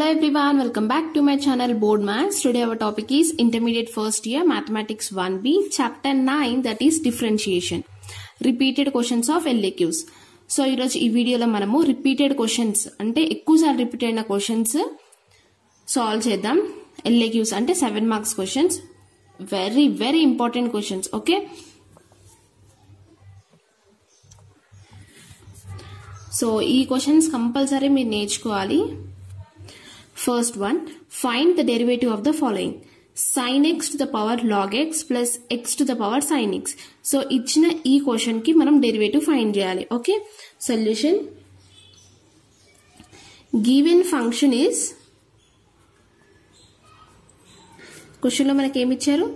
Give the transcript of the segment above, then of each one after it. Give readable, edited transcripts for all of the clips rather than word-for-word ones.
Hello everyone, welcome back to my channel Board Maths. Today our topic is Intermediate First Year Mathematics 1B Chapter 9, that is Differentiation. Repeated questions of LAQs. So ఈ వీడియోలో మనము repeated questions అంటే ఎక్కువసార్లు repeat అయిన questions solve చేద్దాం. LAQs అంటే 7 marks questions, very very important questions. Okay, so ఈ questions compulsory మీరు నేర్చుకోవాలి. First one, find the derivative of the following. Sin x to the power log x plus x to the power sin x. So ఇచ్చిన ఈ question కి మనం derivative find చేయాలి. Okay, solution given function is, question లో మనకి ఏమి ఇచ్చారు,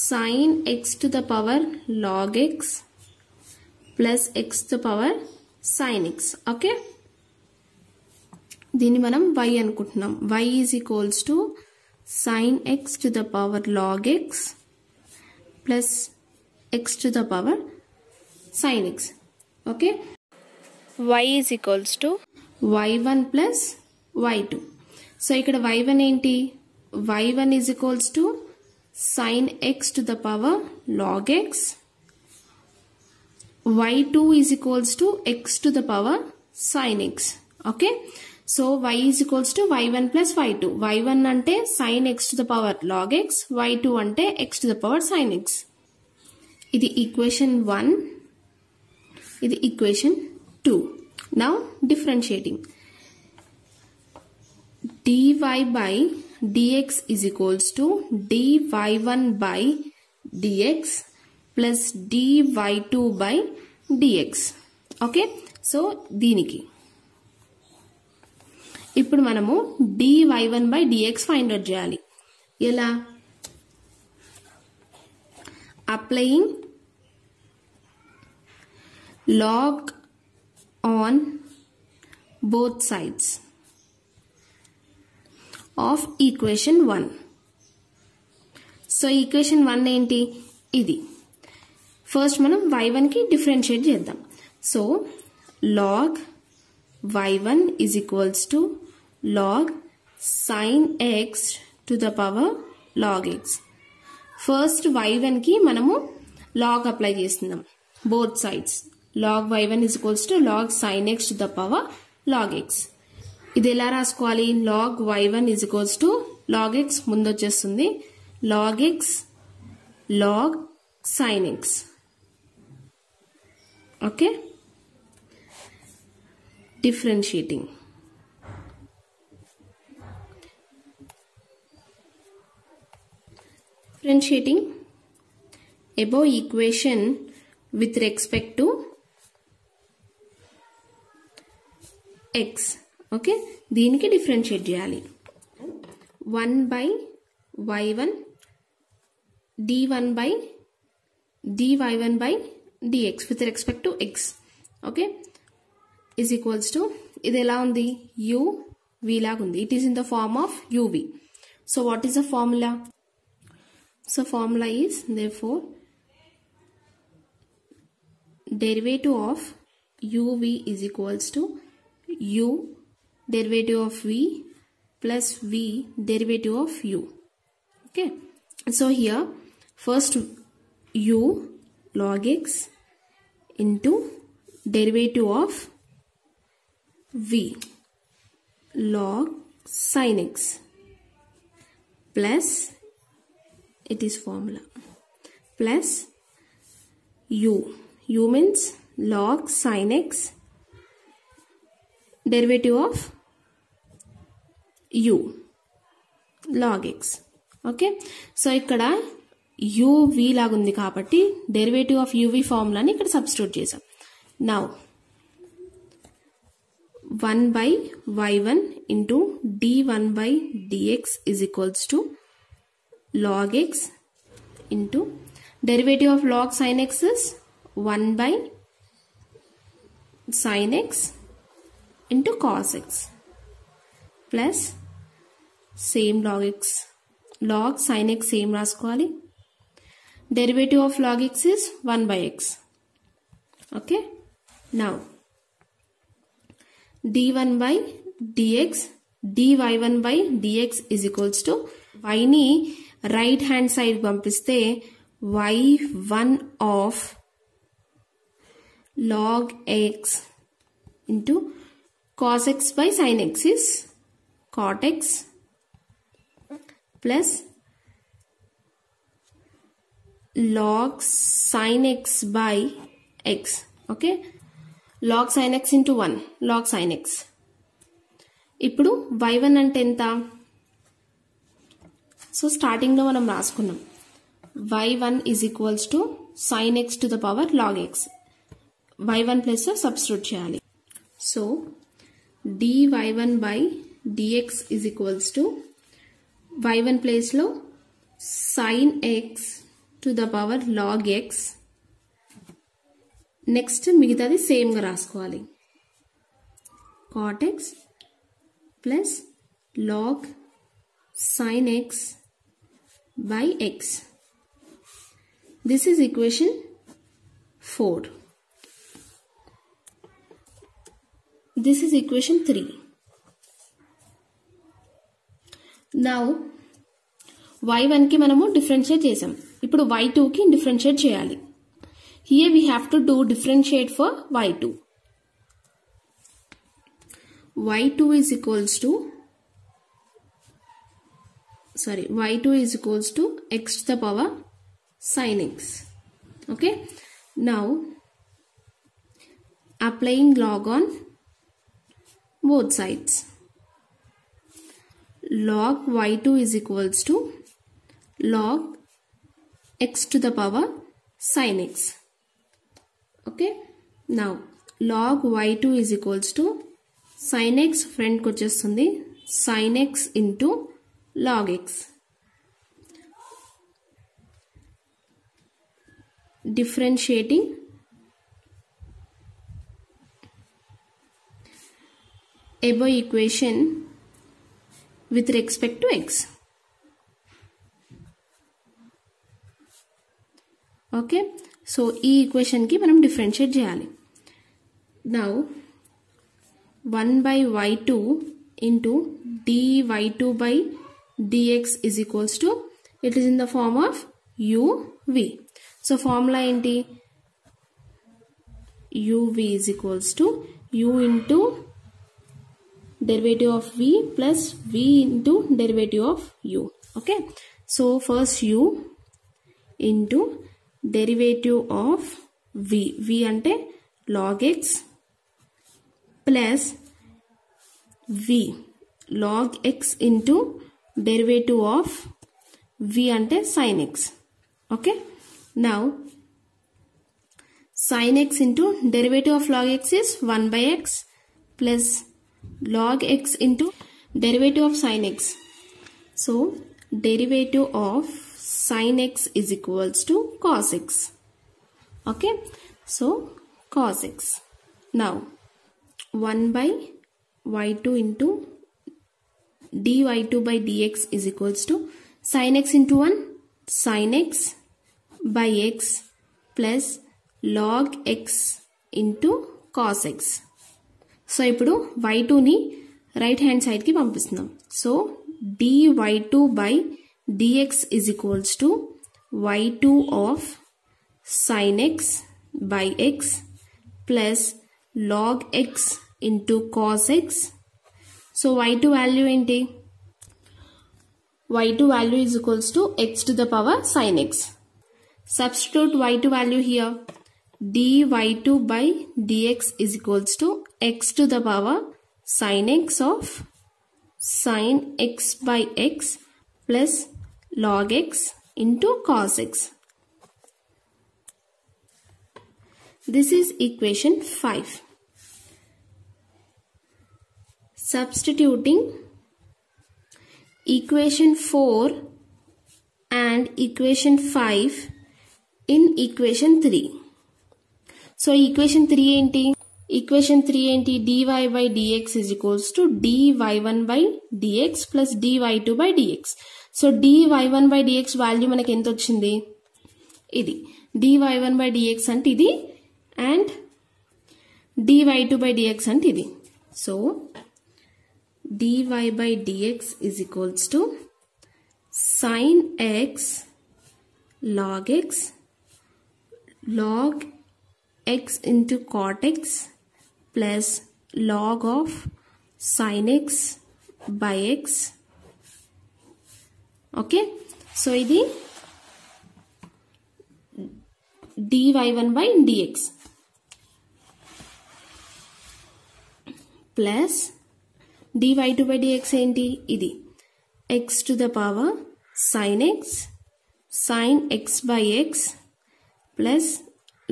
sin x to the power log x plus x to the power sin x. Okay, దీన్ని మనం y అనుకుంటున్నాం. y is equals to sin x to the power log x plus x to the power sin x. Okay, y is equals to y1 plus y2. So ఇక్కడ y1 ఏంటి, y1 is equals to sin x to the power log x, y2 is equals to x to the power sin x. Okay, so y is equals to y1 plus y2. y1 అంటే sin x to the power log x, y2 అంటే x to the power sin x. ఇది equation 1, ఇది equation 2. Now differentiating, dy by dx is equals to dy1 by dx plus dy2 by dx. Okay, so దీనికి ఇప్పుడు మనము dy1 by dx find out చేయాలి. ఎలా? Applying log on both sides of equation 1. So equation 1 ఏంటి, ఇది. First మనం y1 కి differentiate చేద్దాం. So log y1 is equals to log sin x to the power log x. First y1 కి మనము log apply చేస్తున్నాం both sides. log y1 is equals to log sin x to the power log x. ఇది ఎలా రాసుకోవాలి, log y1 is equals to log x ముందు వచ్చేస్తుంది, log x log sin x. Okay, differentiating. Differentiating above equation with respect to x. Okay, దీనికి differentiate చేయాలి. 1 by y1 d1 by dy1 by dx with respect to x. Okay, is equals to, ఇది ఎలా ఉంది, u v లాగా ఉంది. It is in the form of uv. So what is the formula? So formula is therefore derivative of uv is equals to u derivative of v plus v derivative of u. Okay, so here first u log x into derivative of v log sin x plus, it is formula, plus u means log sin x derivative of u log x. Okay, so ఇక్కడ uv లాగుంది కాబట్టి derivative of uv ఫార్ములాని ఇక్కడ substitute చేసాం. Now 1 by y1 into d1 by dx is equals to log x into derivative of log sin x is 1 by sin x into cos x plus same log x, log sin x same రాసుకోవాలి. Derivative of log x is 1 by x. Okay, now d1 by dx dy1 by dx is equals to y ని right hand side పంపిస్తే y1 of log x into cos x by sin x is cot x plus log sin x by x. Okay, log sin x into 1 log sin x. ఇప్పుడు y1 అంటే ఎంత? So starting లో మనం రాసుకున్నాం y1 is equals to sin x to the power log x. y1 plus లో substitute చేయాలి. So dy1 by dx is equals to y1 place లో sin x to the power log x. Next మిగతాది same గా రాసుకోవాలి. cot x plus log sin x by x. This is equation 4. This is equation 3. Now y1 కి మనము differentiate చేసాం. ఇప్పుడు y2 కి differentiate చేయాలి. Here we have to do differentiate for y2. y2 is equals to x to the power sin x. Okay, now applying log on both sides. Log y2 is equals to log x to the power sin x. Okay, now log y2 is equals to sin x front కి వచ్చేస్తుంది sin x into log x. Differentiating above equation with respect to x. Okay, so ఈ equation కి మనం differentiate చేయాలి. Now 1 by y2 into dy2 by dx is equals to, it is in the form of uv. So formula enti uv is equals to u into derivative of v plus v into derivative of u. Okay, so first u into derivative of v ante log x plus v log x into derivative of v ante sin x. Okay, now sin x into derivative of log x is 1 by x plus log x into derivative of sin x. So derivative of sin x is equals to cos x. Okay, so cos x. Now 1 by y2 into dy2 by dx is equals to sin x into 1 sin x by x plus log x into cos x. So ఇప్పుడు y2 ని right hand side కి పంపిస్తున్నాం. So dy2 by dx is equals to y2 of sin x by x plus log x into cos x. So y2 value enti? y2 value is equals to x to the power sin x. Substitute y2 value here. dy2 by dx is equals to x to the power sin x of sin x by x plus log x into cos x. This is equation 5. Substituting equation 4 and equation 5 in equation 3. So equation 3 enti? Equation 3 enti? dy by dx is equals to dy1 by dx plus dy2 by dx. So dy1 by dx value మనకి ఎంత వచ్చింది? ఇది dy1 by dx అంటే ఇది and dy2 by dx అంటే ఇది. So dy by dx is equals to sin x log x into cot x plus log of sin x by x. Okay, so ఇది dy1 by dx plus dy2 by dx ఏంటి, ఇది x to the power sin x by x plus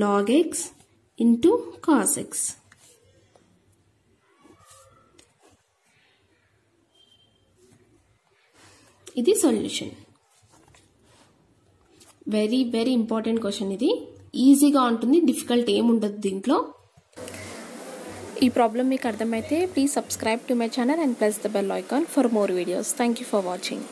log x into cos x. ఇది solution. Very very important question. ఇది ఈజీగా ఉంటుంది, difficult ఏముండదు దీంట్లో. ఈ ప్రాబ్లం మీకు అర్థమైతే please subscribe to my channel and press the bell icon for more videos. Thank you for watching.